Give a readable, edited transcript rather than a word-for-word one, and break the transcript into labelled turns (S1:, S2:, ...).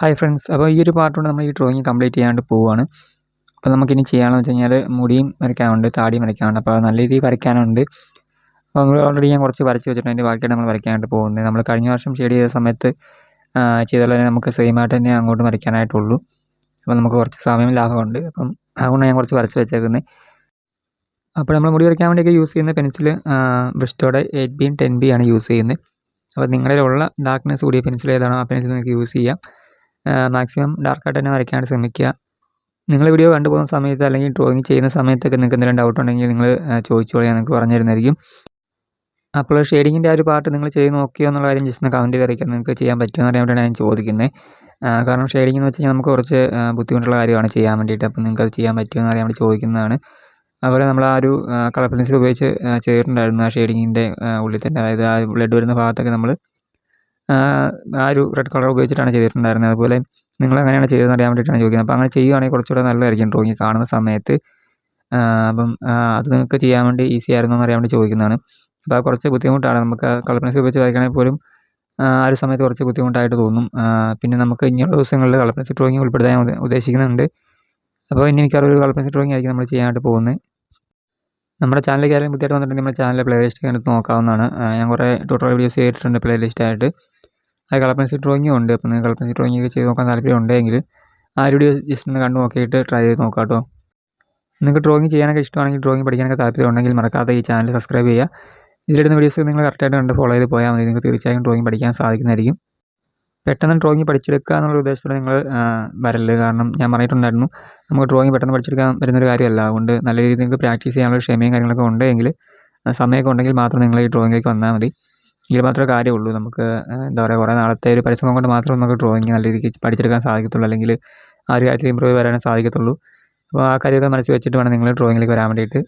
S1: Hi friends, അപ്പോൾ ഈ ഒരു പാർട്ട് കൊണ്ട് നമ്മൾ ഈ ഡ്രോയിങ് കംപ്ലീറ്റ് ചെയ്യാണ്ട് പോവുകയാണ്. അപ്പോൾ നമുക്കിനി ചെയ്യാമെന്ന് വെച്ച് കഴിഞ്ഞാൽ മുടിയും വരയ്ക്കാനുണ്ട്, താടിയും വരയ്ക്കാനുണ്ട്. അപ്പോൾ നല്ല രീതിയിൽ വരയ്ക്കാനുണ്ട്. അപ്പോൾ ഓൾറെഡി ഞാൻ കുറച്ച് വരച്ച് വെച്ചിട്ടുണ്ട്. അതിൻ്റെ ബാക്കിയാണ് നമ്മൾ വരയ്ക്കാനായിട്ട് പോകുന്നത്. നമ്മൾ കഴിഞ്ഞ വർഷം ഷെയ്ഡ് ചെയ്ത സമയത്ത് ചെയ്ത പോലെ നമുക്ക് സെയിം ആയിട്ട് തന്നെ അങ്ങോട്ട് വരയ്ക്കാനായിട്ടുള്ളൂ. അപ്പോൾ നമുക്ക് കുറച്ച് സമയം ലാഭമുണ്ട്. അപ്പം അതുകൊണ്ട് ഞാൻ കുറച്ച് വരച്ച് വെച്ചേക്കുന്നത്. അപ്പോൾ നമ്മൾ മുടി വരയ്ക്കാൻ വേണ്ടിയൊക്കെ യൂസ് ചെയ്യുന്ന പെൻസിൽ ബ്രിസ്റ്റോയുടെ 8B 10B ആണ് യൂസ് ചെയ്യുന്നത്. അപ്പോൾ നിങ്ങളിലുള്ള ഡാർക്ക്നെസ് കൂടിയ പെൻസിൽ ഏതാണോ ആ പെൻസിൽ നിങ്ങൾക്ക് യൂസ് ചെയ്യാം. മാക്സിമം ഡാർക്കായിട്ട് തന്നെ വരയ്ക്കാനായിട്ട് ശ്രമിക്കുക. നിങ്ങൾ വീഡിയോ കണ്ടുപോകുന്ന സമയത്ത് അല്ലെങ്കിൽ ഡ്രോയിങ് ചെയ്യുന്ന സമയത്തൊക്കെ നിങ്ങൾക്ക് എന്തെങ്കിലും ഡൗട്ട് ഉണ്ടെങ്കിൽ നിങ്ങൾ ചോദിച്ചോളൂ, ഞാൻ നിങ്ങൾക്ക് പറഞ്ഞു തരുന്നതായിരിക്കും. അപ്പോൾ ഷെയ്ഡിങ്ങിൻ്റെ ആ ഒരു പാർട്ട് നിങ്ങൾ ചെയ്ത് നോക്കിയോ എന്നുള്ള കാര്യം ജസ്റ്റ് ഒന്ന് കമൻറ്റ് ചെയ്തറിയിക്കാൻ നിങ്ങൾക്ക് ചെയ്യാൻ പറ്റുമെന്ന് അറിയാൻ വേണ്ടിയാണ് ഞാൻ ചോദിക്കുന്നത്. കാരണം ഷെയ്ഡിങ് എന്ന് വെച്ച് കഴിഞ്ഞാൽ നമുക്ക് കുറച്ച് ബുദ്ധിമുട്ടുള്ള കാര്യമാണ് ചെയ്യാൻ വേണ്ടിയിട്ട്. അപ്പോൾ നിങ്ങൾക്ക് അത് ചെയ്യാൻ പറ്റുമെന്ന് അറിയാൻ വേണ്ടി ചോദിക്കുന്നതാണ്. അതുപോലെ നമ്മൾ ആ ഒരു കളർ പെൻസിൽ ഉപയോഗിച്ച് ചെയ്തിട്ടുണ്ടായിരുന്നു ആ ഷെയ്ഡിങ്ങിൻ്റെ ഉള്ളിൽ തന്നെ, അതായത് ആ ബ്ലഡ് വരുന്ന ഭാഗത്തൊക്കെ നമ്മൾ ആ ഒരു റെഡ് കളർ ഉപയോഗിച്ചിട്ടാണ് ചെയ്തിട്ടുണ്ടായിരുന്നത്. അതുപോലെ നിങ്ങൾ എങ്ങനെയാണ് ചെയ്തതെന്ന് അറിയാൻ വേണ്ടിയിട്ടാണ് ചോദിക്കുന്നത്. അപ്പോൾ അങ്ങനെ ചെയ്യുകയാണെങ്കിൽ കുറച്ചുകൂടെ നല്ലതായിരിക്കും ഡ്രോയിങ് കാണുന്ന സമയത്ത്. അപ്പം അത് നിങ്ങൾക്ക് ചെയ്യാൻ വേണ്ടി ഈസി ആയിരുന്നു എന്ന് അറിയാൻ വേണ്ടി ചോദിക്കുന്നതാണ്. അപ്പോൾ അത് കുറച്ച് ബുദ്ധിമുട്ടാണ്. നമുക്ക് കളർ പെൻസിൽ ഉപയോഗിച്ച് വരയ്ക്കണമെങ്കിൽ പോലും ആ ഒരു സമയത്ത് കുറച്ച് ബുദ്ധിമുട്ടായിട്ട് തോന്നും. പിന്നെ നമുക്ക് ഇനിയുള്ള ദിവസങ്ങളിൽ കളർ പെൻസിൽ ഡ്രോയിങ് ഉൾപ്പെടുത്താൻ ഉദ്ദേശിക്കുന്നുണ്ട്. അപ്പോൾ ഇനി മിക്കവാറും ഒരു കളർ പെൻസിൽ ഡ്രോയിങ് ആയിരിക്കും നമ്മൾ ചെയ്യാനായിട്ട് പോകുന്നത്. നമ്മുടെ ചാനലിലേക്ക് ആരെങ്കിലും പുതിയതായിട്ട് വന്നിട്ടുണ്ടെങ്കിൽ നമ്മുടെ ചാനലിലെ പ്ലേലിസ്റ്റ് എടുത്ത് നോക്കാവുന്നതാണ്. ഞാൻ കുറേ ട്യൂട്ടോറിയൽ വീഡിയോസ് ചെയ്തിട്ടുണ്ട് പ്ലേലിസ്റ്റായിട്ട്. അത് കളർ പെൻസിൽ ഡ്രോയിങ്ങും ഉണ്ട്. അപ്പോൾ നിങ്ങൾ കളർ പെൻസിൽ ഡ്രോയിങ് ഒക്കെ ചെയ്ത് നോക്കാൻ താല്പര്യം ഉണ്ടെങ്കിൽ ആ വീഡിയോ ജസ്റ്റ് ഒന്ന് കണ്ടു നോക്കിയിട്ട് ട്രൈ ചെയ്ത് നോക്കാം കേട്ടോ. നിങ്ങൾക്ക് ഡ്രോയിങ് ചെയ്യാനൊക്കെ ഇഷ്ടമാണെങ്കിൽ, ഡ്രോയിങ് പഠിക്കാനൊക്കെ താല്പര്യം ഉണ്ടെങ്കിൽ മറക്കാതെ ഈ ചാനൽ സബ്സ്ക്രൈബ് ചെയ്യുക. ഇതിലിടുന്ന വീഡിയോസ് നിങ്ങൾ കറക്റ്റായിട്ട് കണ്ട് ഫോളോ ചെയ്ത് പോയാൽ മതി. നിങ്ങൾക്ക് തീർച്ചയായും ഡ്രോയിങ് പഠിക്കാൻ സാധിക്കുന്നതായിരിക്കും. പെട്ടെന്ന് ഡ്രോയിങ് പഠിച്ചെടുക്കുക എന്നുള്ള ഉദ്ദേശത്തോടെ നിങ്ങൾ വരല്. കാരണം ഞാൻ പറഞ്ഞിട്ടുണ്ടായിരുന്നു, നമുക്ക് ഡ്രോയിങ് പെട്ടെന്ന് പഠിച്ചെടുക്കാൻ വരുന്നൊരു കാര്യമല്ല. അതുകൊണ്ട് നല്ല രീതിയിൽ നിങ്ങൾക്ക് പ്രാക്ടീസ് ചെയ്യാനുള്ള ക്ഷമയും കാര്യങ്ങളൊക്കെ ഉണ്ടെങ്കിൽ, സമയമൊക്കെ ഉണ്ടെങ്കിൽ മാത്രം നിങ്ങൾ ഈ ഡ്രോയിങ്ങിലേക്ക് വന്നാൽ മതി. ഇതിൽ മാത്രമേ കാര്യമുള്ളൂ. നമുക്ക് എന്താ പറയുക, കുറേ നാളത്തെ ഒരു പരിശ്രമം കൊണ്ട് മാത്രം നമുക്ക് ഡ്രോയിങ് നല്ല രീതിക്ക് പഠിച്ചെടുക്കാൻ സാധിക്കത്തുള്ളൂ, അല്ലെങ്കിൽ ആ ഒരു കാര്യത്തിൽ ഇമ്പ്രൂവ് വരാനേ സാധിക്കത്തുള്ളൂ. അപ്പോൾ ആ കാര്യമൊക്കെ മനസ്സിൽ വെച്ചിട്ട് വേണം നിങ്ങൾ ഡ്രോയിങ്ങിലേക്ക് വരാൻ വേണ്ടിയിട്ട്.